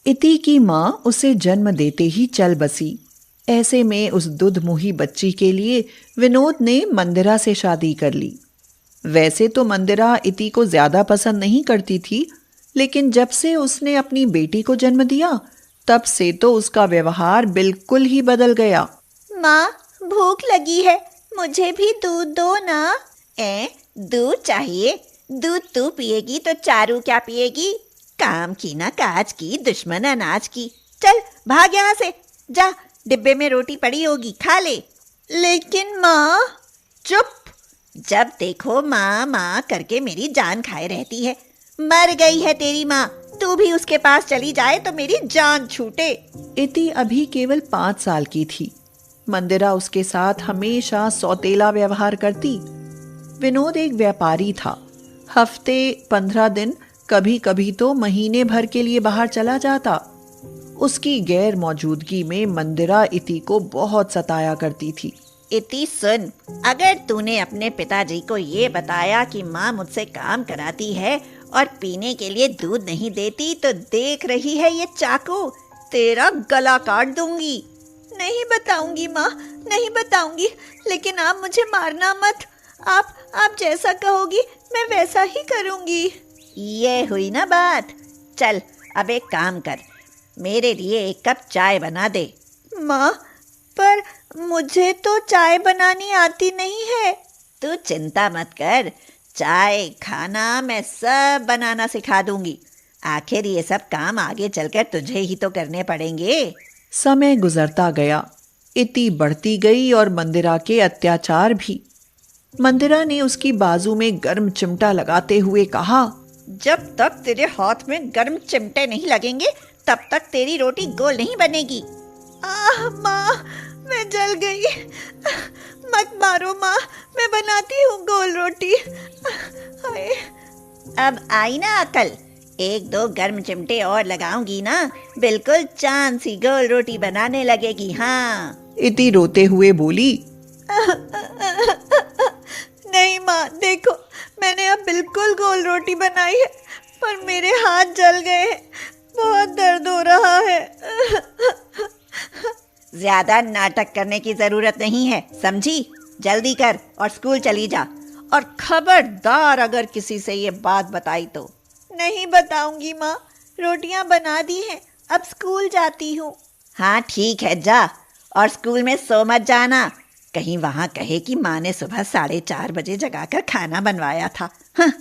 इति की माँ उसे जन्म देते ही चल बसी। ऐसे में उस दुधमुही बच्ची के लिए विनोद ने मंदिरा से शादी कर ली। वैसे तो मंदिरा इति को ज्यादा पसंद नहीं करती थी, लेकिन जब से उसने अपनी बेटी को जन्म दिया तब से तो उसका व्यवहार बिल्कुल ही बदल गया। माँ, भूख लगी है, मुझे भी दूध दो ना। दूध चाहिए? दूध तू पिएगी तो चारू क्या पिएगी? काम की ना काज की, दुश्मन अनाज की। चल भाग यहाँ से, जा, डिब्बे में रोटी पड़ी होगी, खा ले। लेकिन माँ। चुप, जब देखो माँ माँ करके मेरी जान खाए रहती है। मर गई है तेरी माँ, तू भी उसके पास चली जाए तो मेरी जान छूटे। इति अभी केवल 5 साल की थी। मंदिरा उसके साथ हमेशा सौतेला व्यवहार करती। विनोद एक व्यापारी था। हफ्ते 15 दिन, कभी कभी तो महीने भर के लिए बाहर चला जाता। उसकी गैर मौजूदगी में मंदिरा इति को बहुत सताया करती थी। इति सुन, अगर तूने अपने पिताजी को ये बताया कि माँ मुझसे काम कराती है और पीने के लिए दूध नहीं देती तो देख रही है ये चाकू, तेरा गला काट दूंगी। नहीं बताऊंगी माँ, नहीं बताऊंगी, लेकिन आप मुझे मारना मत। आप जैसा कहोगी मैं वैसा ही करूंगी। ये हुई ना बात। चल अब एक काम कर, मेरे लिए 1 कप चाय बना दे। माँ, पर मुझे तो चाय बनानी आती नहीं है। तू चिंता मत कर, चाय खाना मैं सब बनाना सिखा दूंगी। आखिर ये सब काम आगे चलकर तुझे ही तो करने पड़ेंगे। समय गुजरता गया, इति बढ़ती गई और मंदिरा के अत्याचार भी। मंदिरा ने उसकी बाजू में गर्म चिमटा लगाते हुए कहा, जब तक तेरे हाथ में गर्म चिमटे नहीं लगेंगे तब तक तेरी रोटी गोल नहीं बनेगी। माँ, मैं जल गई। मत मारो माँ, मैं बनाती हूँ गोल रोटी। अब आई ना अकल? 1-2 गर्म चिमटे और लगाऊंगी ना, बिल्कुल चांद सी गोल रोटी बनाने लगेगी। हाँ, इति रोते हुए बोली। नहीं माँ, देखो मैंने अब बिल्कुल गोल रोटी बनाई है, पर मेरे हाथ जल गए हैं, बहुत दर्द हो रहा है। ज्यादा नाटक करने की जरूरत नहीं है, समझी? जल्दी कर और स्कूल चली जा, और खबरदार अगर किसी से ये बात बताई तो। नहीं बताऊंगी माँ, रोटियां बना दी हैं, अब स्कूल जाती हूँ। हाँ ठीक है, जा, और स्कूल में सो मत जाना, कहीं वहां कहे कि माँ ने सुबह 4:30 बजे जगाकर खाना बनवाया था। हाँ।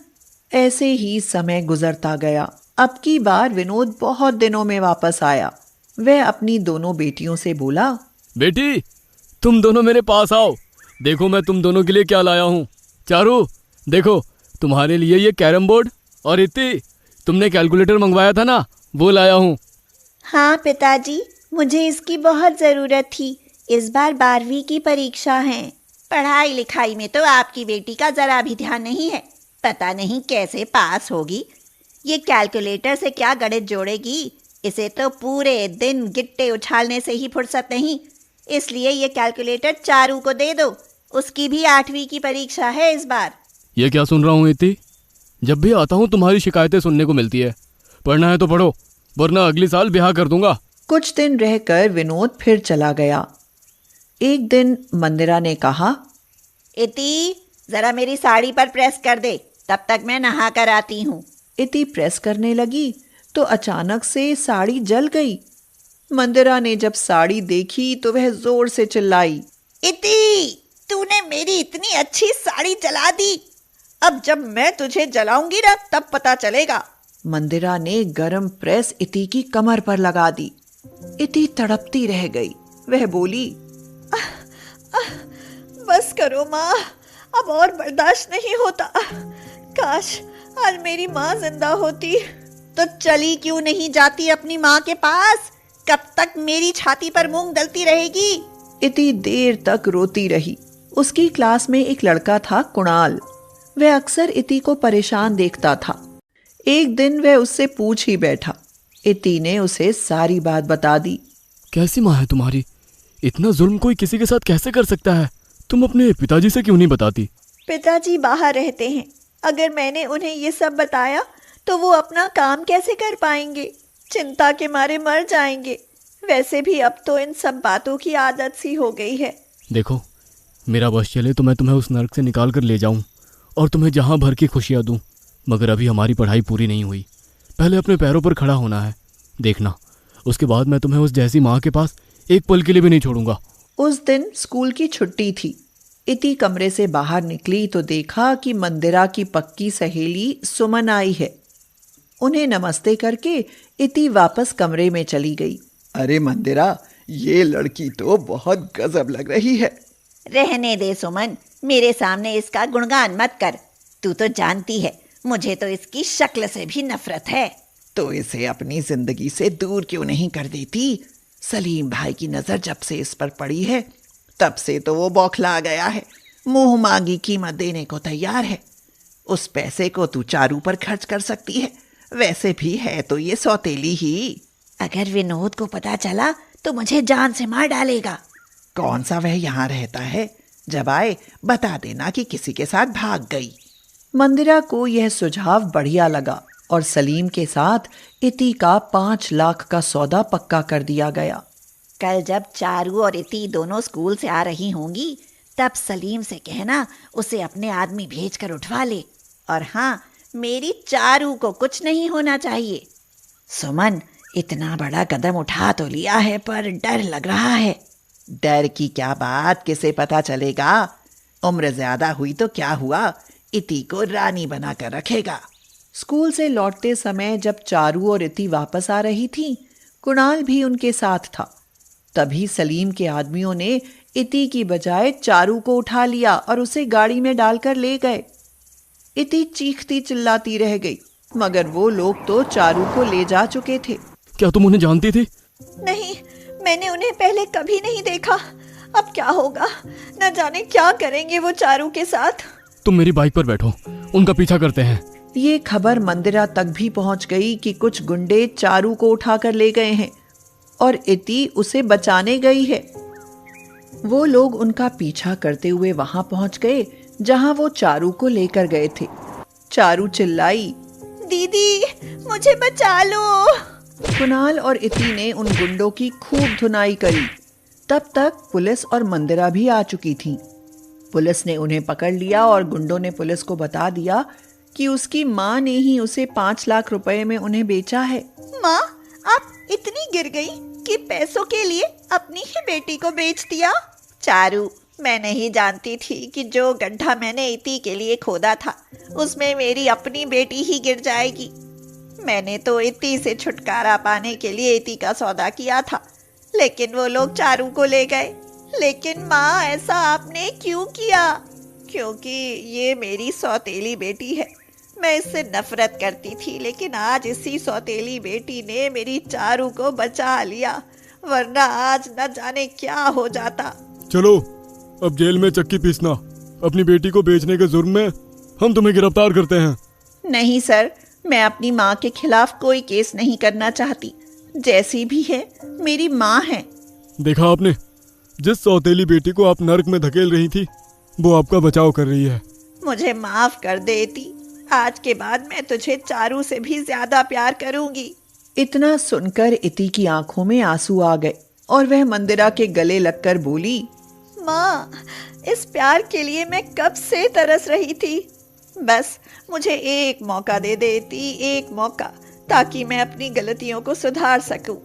ऐसे ही समय गुजरता गया। अब की बार विनोद बहुत दिनों में वापस आया। वह अपनी दोनों बेटियों से बोला, बेटी तुम दोनों मेरे पास आओ, देखो मैं तुम दोनों के लिए क्या लाया हूँ। चारू देखो, तुम्हारे लिए ये कैरम बोर्ड, और इति तुमने कैलकुलेटर मंगवाया था ना, वो लाया हूँ। हाँ पिताजी, मुझे इसकी बहुत जरूरत थी, इस बार 12वीं की परीक्षा है। पढ़ाई लिखाई में तो आपकी बेटी का जरा भी ध्यान नहीं है, पता नहीं कैसे पास होगी। ये कैलकुलेटर से क्या गणित जोड़ेगी, इसे तो पूरे दिन गिट्टे उछालने से ही फुर्सत नहीं। इसलिए ये कैलकुलेटर चारू को दे दो, उसकी भी 8वीं की परीक्षा है इस बार। ये क्या सुन रहा हूँ इति, जब भी आता हूँ तुम्हारी शिकायतें सुनने को मिलती है। पढ़ना है तो पढ़ो, वरना अगली साल ब्याह कर दूंगा। कुछ दिन रहकर विनोद फिर चला गया। एक दिन मंदिरा ने कहा, इति जरा मेरी साड़ी पर प्रेस कर दे, तब तक मैं नहा कर आती हूँ। इति प्रेस करने लगी तो अचानक से साड़ी जल गई। मंदिरा ने जब साड़ी देखी तो वह जोर से चिल्लाई, इति तूने मेरी इतनी अच्छी साड़ी जला दी, अब जब मैं तुझे जलाऊंगी ना तब पता चलेगा। मंदिरा ने गरम प्रेस इति की कमर पर लगा दी। इति तड़पती रह गई। वह बोली, बस करो माँ, अब और बर्दाश्त नहीं होता। काश आज मेरी माँ जिंदा होती। तो चली क्यों नहीं जाती अपनी माँ के पास? कब तक मेरी छाती पर मूंग दलती रहेगी? इति देर तक रोती रही। उसकी क्लास में एक लड़का था, कुणाल। वह अक्सर इति को परेशान देखता था। एक दिन वह उससे पूछ ही बैठा। इति ने उसे सारी बात बता दी। कैसी माँ है तुम्हारी, इतना जुल्म कोई किसी के साथ कैसे कर सकता है? तुम अपने पिताजी से क्यों नहीं बताती? पिताजी बाहर रहते हैं, अगर मैंने उन्हें ये सब बताया तो वो अपना काम कैसे कर पाएंगे? चिंता के मारे मर जाएंगे। वैसे भी अब तो इन सब बातों की आदत सी हो गई है। देखो, मेरा बस चले तो मैं तुम्हें उस नर्क से निकाल कर ले जाऊं और तुम्हें जहां भर की खुशियां दूं, मगर अभी हमारी पढ़ाई पूरी नहीं हुई। पहले अपने पैरों पर खड़ा होना है। देखना, उसके बाद मैं तुम्हें उस जैसी माँ के पास एक पल के लिए भी नहीं छोड़ूंगा। उस दिन स्कूल की छुट्टी थी। इति कमरे से बाहर निकली तो देखा कि मंदिरा की पक्की सहेली सुमन आई है। उन्हें नमस्ते करके इति वापस कमरे में चली गई। अरे मंदिरा, ये लड़की तो बहुत गजब लग रही है। रहने दे सुमन, मेरे सामने इसका गुणगान मत कर। तू तो जानती है मुझे तो इसकी शक्ल से भी नफरत है। तो इसे अपनी जिंदगी से दूर क्यों नहीं कर देती? सलीम भाई की नजर जब से इस पर पड़ी है तब से तो वो बौखला गया है। मुंह मांगी कीमत देने को तैयार है। उस पैसे को तू चारू पर खर्च कर सकती है। वैसे भी है तो ये सौतेली ही। अगर विनोद को पता चला तो मुझे जान से मार डालेगा। कौन सा वह यहाँ रहता है? जब आए बता देना कि किसी के साथ भाग गई। मंदिरा को यह सुझाव बढ़िया लगा और सलीम के साथ इति का 5 लाख का सौदा पक्का कर दिया गया। कल जब चारू और इति दोनों स्कूल से आ रही होंगी तब सलीम से कहना उसे अपने आदमी भेजकर उठवा ले। और हाँ, मेरी चारू को कुछ नहीं होना चाहिए। सुमन, इतना बड़ा कदम उठा तो लिया है पर डर लग रहा है। डर की क्या बात, किसे पता चलेगा? उम्र ज्यादा हुई तो क्या हुआ, इति को रानी बनाकर रखेगा। स्कूल से लौटते समय जब चारू और इति वापस आ रही थी, कुणाल भी उनके साथ था। तभी सलीम के आदमियों ने इति की बजाय चारू को उठा लिया और उसे गाड़ी में डालकर ले गए। इति चीखती चिल्लाती रह गई, मगर वो लोग तो चारू को ले जा चुके थे। क्या तुम उन्हें जानती थी? नहीं, मैंने उन्हें पहले कभी नहीं देखा। अब क्या होगा, न जाने क्या करेंगे वो चारू के साथ। तुम मेरी बाइक पर बैठो, उनका पीछा करते हैं। ये खबर मंदिरा तक भी पहुंच गई कि कुछ गुंडे चारू को उठाकर ले गए हैं और इति उसे बचाने गई है। वो लोग उनका पीछा करते हुए वहां पहुंच गए जहां वो चारू को लेकर गए थे। चारू चिल्लाई, दीदी मुझे बचा लो। कुणाल और इति ने उन गुंडों की खूब धुनाई करी। तब तक पुलिस और मंदिरा भी आ चुकी थी। पुलिस ने उन्हें पकड़ लिया और गुंडों ने पुलिस को बता दिया कि उसकी माँ ने ही उसे 5 लाख रुपए में उन्हें बेचा है। माँ, आप इतनी गिर गई कि पैसों के लिए अपनी ही बेटी को बेच दिया? चारू, मैं नहीं जानती थी कि जो गड्ढा मैंने इति के लिए खोदा था उसमें मेरी अपनी बेटी ही गिर जाएगी। मैंने तो इति से छुटकारा पाने के लिए इति का सौदा किया था, लेकिन वो लोग चारू को ले गए। लेकिन माँ, ऐसा आपने क्यों किया? क्योंकि ये मेरी सौतेली बेटी है। मैं इससे नफरत करती थी, लेकिन आज इसी सौतेली बेटी ने मेरी चारू को बचा लिया, वरना आज न जाने क्या हो जाता। चलो, अब जेल में चक्की पीसना। अपनी बेटी को बेचने के जुर्म में हम तुम्हें गिरफ्तार करते हैं। नहीं सर, मैं अपनी माँ के खिलाफ कोई केस नहीं करना चाहती। जैसी भी है, मेरी माँ है। देखा आपने, जिस सौतेली बेटी को आप नर्क में धकेल रही थी वो आपका बचाव कर रही है। मुझे माफ कर देती। आज के बाद मैं तुझे चारू से भी ज्यादा प्यार करूंगी। इतना सुनकर इति की आंखों में आंसू आ गए और वह मंदिरा के गले लगकर बोली, माँ, इस प्यार के लिए मैं कब से तरस रही थी। बस मुझे एक मौका दे देती, एक मौका, ताकि मैं अपनी गलतियों को सुधार सकूं।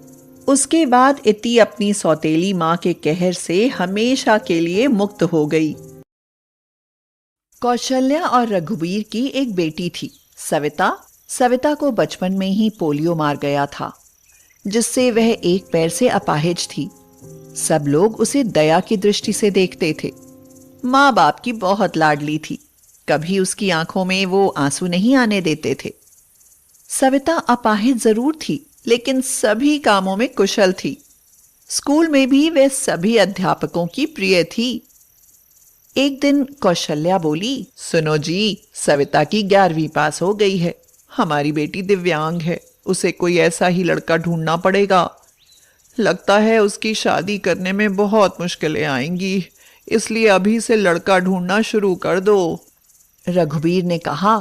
उसके बाद इति अपनी सौतेली माँ के कहर से हमेशा के लिए मुक्त हो गई। कौशल्या और रघुवीर की एक बेटी थी, सविता। सविता को बचपन में ही पोलियो मार गया था, जिससे वह एक पैर से अपाहिज थी। सब लोग उसे दया की दृष्टि से देखते थे। माँ बाप की बहुत लाडली थी, कभी उसकी आंखों में वो आंसू नहीं आने देते थे। सविता अपाहिज जरूर थी, लेकिन सभी कामों में कुशल थी। स्कूल में भी वह सभी अध्यापकों की प्रिय थी। एक दिन कौशल्या बोली, सुनो जी, सविता की 11वीं पास हो गई है। हमारी बेटी दिव्यांग है, उसे कोई ऐसा ही लड़का ढूंढना पड़ेगा। लगता है उसकी शादी करने में बहुत मुश्किलें आएंगी, इसलिए अभी से लड़का ढूंढना शुरू कर दो। रघुवीर ने कहा,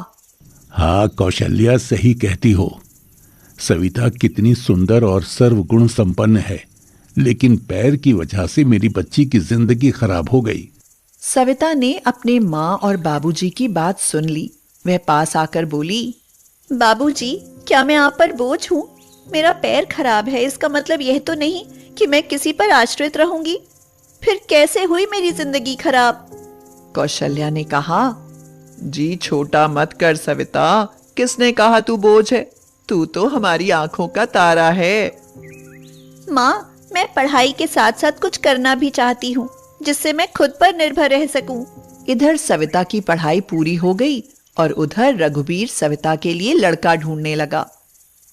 हाँ कौशल्या, सही कहती हो। सविता कितनी सुंदर और सर्वगुण संपन्न है, लेकिन पैर की वजह से मेरी बच्ची की जिंदगी खराब हो गई। सविता ने अपने माँ और बाबूजी की बात सुन ली। वह पास आकर बोली, बाबूजी, क्या मैं आप पर बोझ हूँ? मेरा पैर खराब है, इसका मतलब यह तो नहीं कि मैं किसी पर आश्रित रहूंगी। फिर कैसे हुई मेरी जिंदगी खराब? कौशल्या ने कहा, जी छोटा मत कर सविता, किसने कहा तू बोझ है? तू तो हमारी आंखों का तारा है। माँ, मैं पढ़ाई के साथ साथ कुछ करना भी चाहती हूँ, जिससे मैं खुद पर निर्भर रह सकूं। इधर सविता की पढ़ाई पूरी हो गई और उधर रघुवीर सविता के लिए लड़का ढूंढने लगा।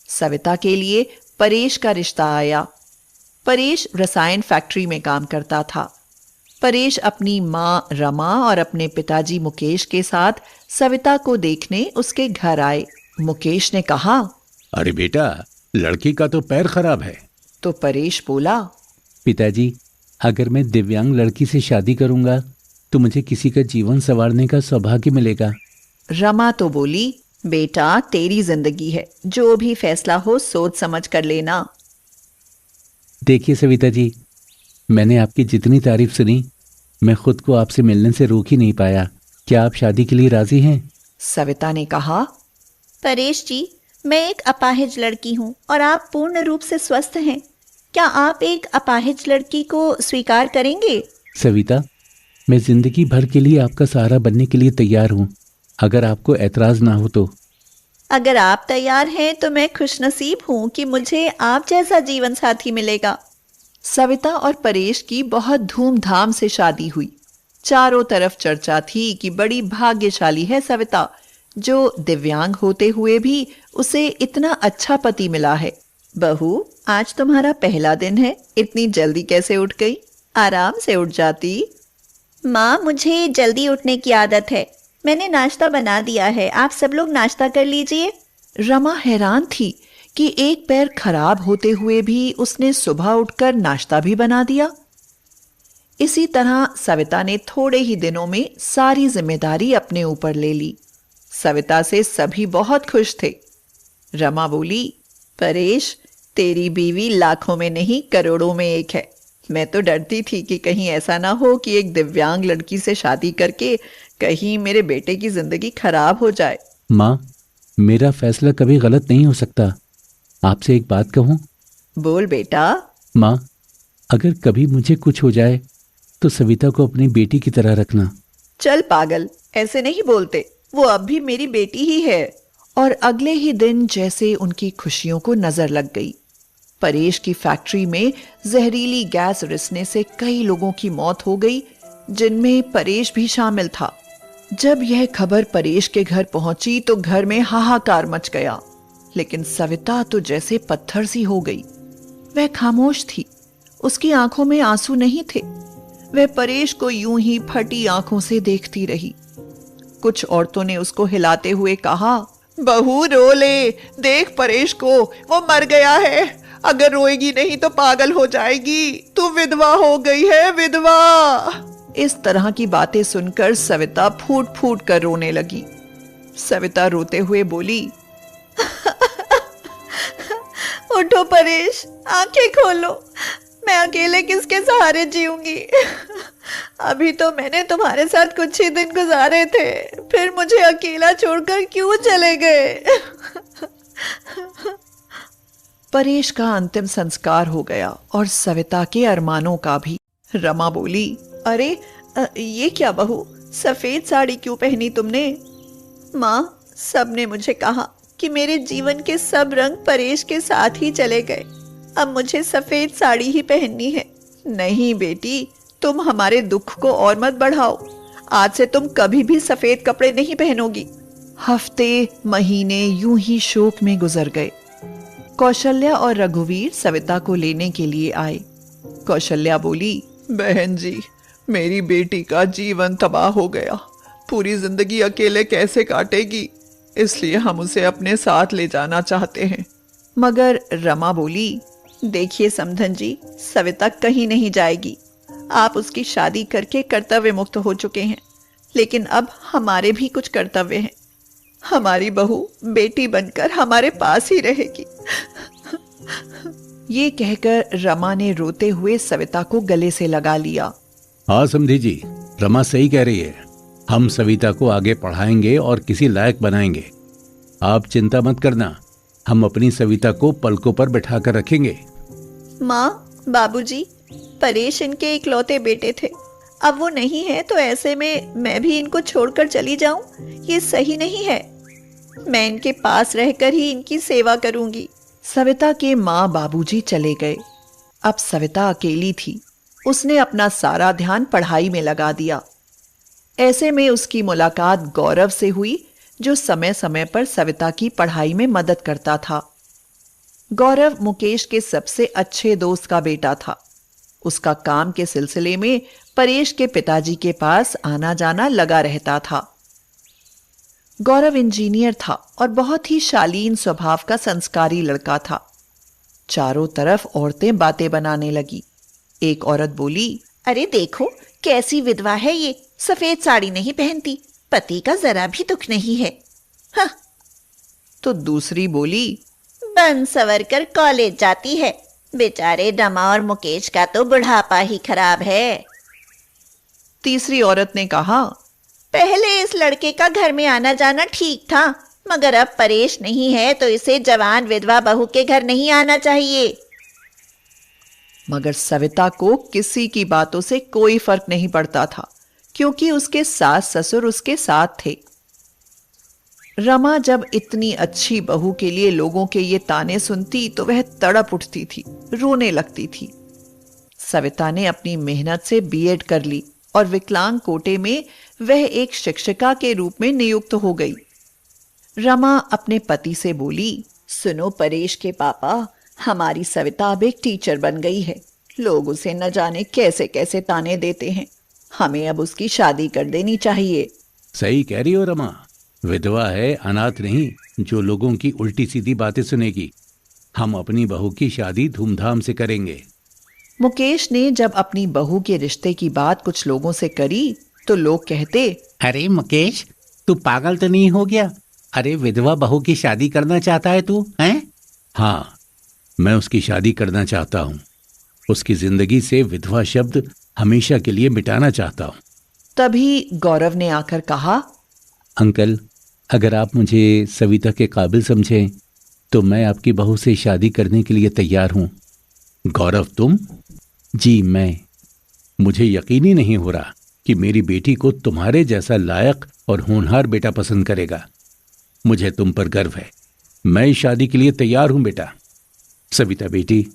सविता के लिए परेश का रिश्ता आया। परेश रसायन फैक्ट्री में काम करता था। परेश अपनी माँ रमा और अपने पिताजी मुकेश के साथ सविता को देखने उसके घर आए। मुकेश ने कहा, अरे बेटा, लड़की का तो पैर खराब है। तो परेश बोला, पिताजी, अगर मैं दिव्यांग लड़की से शादी करूंगा तो मुझे किसी का जीवन संवारने का सौभाग्य मिलेगा। रमा तो बोली, बेटा तेरी जिंदगी है, जो भी फैसला हो सोच समझ कर लेना। देखिए सविता जी, मैंने आपकी जितनी तारीफ सुनी, मैं खुद को आपसे मिलने से रोक ही नहीं पाया। क्या आप शादी के लिए राजी हैं? सविता ने कहा, परेश जी, मैं एक अपाहिज लड़की हूँ और आप पूर्ण रूप से स्वस्थ हैं। क्या आप एक अपाहिज लड़की को स्वीकार करेंगे? सविता, मैं जिंदगी भर के लिए आपका सहारा बनने के लिए तैयार हूँ, अगर आपको ऐतराज ना हो तो। अगर आप तैयार हैं तो मैं खुशनसीब हूँ कि मुझे आप जैसा जीवन साथी मिलेगा। सविता और परेश की बहुत धूमधाम से शादी हुई। चारों तरफ चर्चा थी कि बड़ी भाग्यशाली है सविता, जो दिव्यांग होते हुए भी उसे इतना अच्छा पति मिला है। बहू, आज तुम्हारा पहला दिन है, इतनी जल्दी कैसे उठ गई? आराम से उठ जाती। माँ, मुझे जल्दी उठने की आदत है। मैंने नाश्ता बना दिया है, आप सब लोग नाश्ता कर लीजिए। रमा हैरान थी कि एक पैर खराब होते हुए भी उसने सुबह उठकर नाश्ता भी बना दिया। इसी तरह सविता ने थोड़े ही दिनों में सारी जिम्मेदारी अपने ऊपर ले ली। सविता से सभी बहुत खुश थे। रमा बोली, परेश, तेरी बीवी लाखों में नहीं करोड़ों में एक है। मैं तो डरती थी कि कहीं ऐसा ना हो कि एक दिव्यांग लड़की से शादी करके कहीं मेरे बेटे की जिंदगी खराब हो जाए। माँ, मेरा फैसला कभी गलत नहीं हो सकता। आपसे एक बात कहूँ? बोल बेटा। माँ, अगर कभी मुझे कुछ हो जाए तो सविता को अपनी बेटी की तरह रखना। चल पागल, ऐसे नहीं बोलते, वो अब भी मेरी बेटी ही है। और अगले ही दिन जैसे उनकी खुशियों को नजर लग गई। परेश की फैक्ट्री में जहरीली गैस रिसने से कई लोगों की मौत हो गई, जिनमें परेश भी शामिल था। जब यह खबर परेश के घर पहुंची तो घर में हाहाकार मच गया, लेकिन सविता तो जैसे पत्थर सी हो गई। वह खामोश थी, उसकी आंखों में आंसू नहीं थे। वह परेश को यूं ही फटी आंखों से देखती रही। कुछ औरतों ने उसको हिलाते हुए कहा, बहू रो ले, देख परेश को, वो मर गया है। अगर रोएगी नहीं तो पागल हो जाएगी। तू विधवा हो गई है, विधवा। इस तरह की बातें सुनकर सविता फूट फूट कर रोने लगी। सविता रोते हुए बोली, उठो परेश, आंखें खोलो। मैं अकेले किसके सहारे जीऊंगी? अभी तो मैंने तुम्हारे साथ कुछ ही दिन गुजारे थे, फिर मुझे अकेला छोड़कर क्यों चले गए? परेश का अंतिम संस्कार हो गया और सविता के अरमानों का भी। रमा बोली, अरे ये क्या बहू, सफेद साड़ी क्यों पहनी तुमने? माँ, सबने मुझे कहा कि मेरे जीवन के सब रंग परेश के साथ ही चले गए। अब मुझे सफेद साड़ी ही पहननी है। नहीं बेटी, तुम हमारे दुख को और मत बढ़ाओ। आज से तुम कभी भी सफेद कपड़े नहीं पहनोगी। हफ्ते महीने यूं ही शोक में गुजर गए। कौशल्या और रघुवीर सविता को लेने के लिए आए। कौशल्या बोली, बहन जी, मेरी बेटी का जीवन तबाह हो गया। पूरी जिंदगी अकेले कैसे काटेगी, इसलिए हम उसे अपने साथ ले जाना चाहते हैं। मगर रमा बोली, देखिए समधन जी, सविता कहीं नहीं जाएगी। आप उसकी शादी करके कर्तव्य मुक्त हो चुके हैं, लेकिन अब हमारे भी कुछ कर्तव्य हैं। हमारी बहू बेटी बनकर हमारे पास ही रहेगी। ये कहकर रमा ने रोते हुए सविता को गले से लगा लिया। हाँ समधी जी, रमा सही कह रही है। हम सविता को आगे पढ़ाएंगे और किसी लायक बनाएंगे। आप चिंता मत करना, हम अपनी सविता को पलकों पर बिठा कर रखेंगे। माँ, बाबूजी, परेश इनके इकलौते बेटे थे। अब वो नहीं है तो ऐसे में मैं भी इनको छोड़कर चली जाऊं, ये सही नहीं है। मैं इनके पास रहकर ही इनकी सेवा करूंगी। सविता के माँ बाबूजी चले गए। अब सविता अकेली थी। उसने अपना सारा ध्यान पढ़ाई में लगा दिया। ऐसे में उसकी मुलाकात गौरव से हुई, जो समय समय पर सविता की पढ़ाई में मदद करता था। गौरव मुकेश के सबसे अच्छे दोस्त का बेटा था। उसका काम के सिलसिले में परेश के पिताजी के पास आना जाना लगा रहता था। गौरव इंजीनियर था और बहुत ही शालीन स्वभाव का संस्कारी लड़का था। चारों तरफ औरतें बातें बनाने लगी। एक औरत बोली, अरे देखो कैसी विधवा है ये, सफेद साड़ी नहीं पहनती, पति का जरा भी दुख नहीं है। हाँ। तो दूसरी बोली, बन सवर कर कॉलेज जाती है, बेचारे रमा और मुकेश का तो बुढ़ापा ही खराब है। तीसरी औरत ने कहा, पहले इस लड़के का घर में आना जाना ठीक था, मगर अब परेश नहीं है तो इसे जवान विधवा बहू के घर नहीं आना चाहिए। मगर सविता को किसी की बातों से कोई फर्क नहीं पड़ता था, क्योंकि उसके सास ससुर उसके साथ थे। रमा जब इतनी अच्छी बहू के लिए लोगों के ये ताने सुनती तो वह तड़प उठती थी, रोने लगती थी। सविता ने अपनी मेहनत से बीएड कर ली और विकलांग कोटे में वह एक शिक्षिका के रूप में नियुक्त हो गई। रमा अपने पति से बोली, सुनो परेश के पापा, हमारी सविता अब एक टीचर बन गई है। लोग उसे न जाने कैसे कैसे ताने देते हैं। हमें अब उसकी शादी कर देनी चाहिए। सही कह रही हो रमा, विधवा है, अनाथ नहीं, जो लोगों की उल्टी सीधी बातें सुनेगी। हम अपनी बहू की शादी धूमधाम से करेंगे। मुकेश ने जब अपनी बहू के रिश्ते की बात कुछ लोगों से करी तो लोग कहते, अरे मुकेश, तू पागल तो नहीं हो गया? अरे विधवा बहू की शादी करना चाहता है तू, हैं? हाँ, मैं उसकी शादी करना चाहता हूँ। उसकी जिंदगी से विधवा शब्द हमेशा के लिए मिटाना चाहता हूँ। तभी गौरव ने आकर कहा, अंकल, अगर आप मुझे सविता के काबिल समझें तो मैं आपकी बहू से शादी करने के लिए तैयार हूँ। गौरव, तुम? जी मैं। मुझे यकीन ही नहीं हो रहा कि मेरी बेटी को तुम्हारे जैसा लायक और होनहार बेटा पसंद करेगा। मुझे तुम पर गर्व है। मैं इस शादी के लिए तैयार हूं बेटा। सविता बेटी,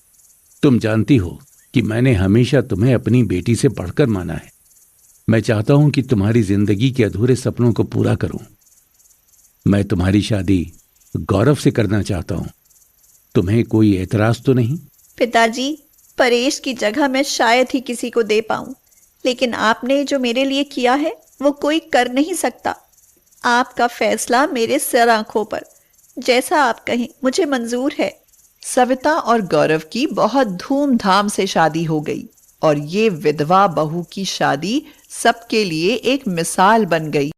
तुम जानती हो कि मैंने हमेशा तुम्हें अपनी बेटी से बढ़कर माना है। मैं चाहता हूं कि तुम्हारी जिंदगी के अधूरे सपनों को पूरा करूं। मैं तुम्हारी शादी गौरव से करना चाहता हूं। तुम्हें कोई एतराज तो नहीं? पिताजी, परेश की जगह मैं शायद ही किसी को दे पाऊं, लेकिन आपने जो मेरे लिए किया है वो कोई कर नहीं सकता। आपका फैसला मेरे सिर आंखों पर, जैसा आप कहें मुझे मंजूर है। सविता और गौरव की बहुत धूमधाम से शादी हो गई और ये विधवा बहू की शादी सबके लिए एक मिसाल बन गई।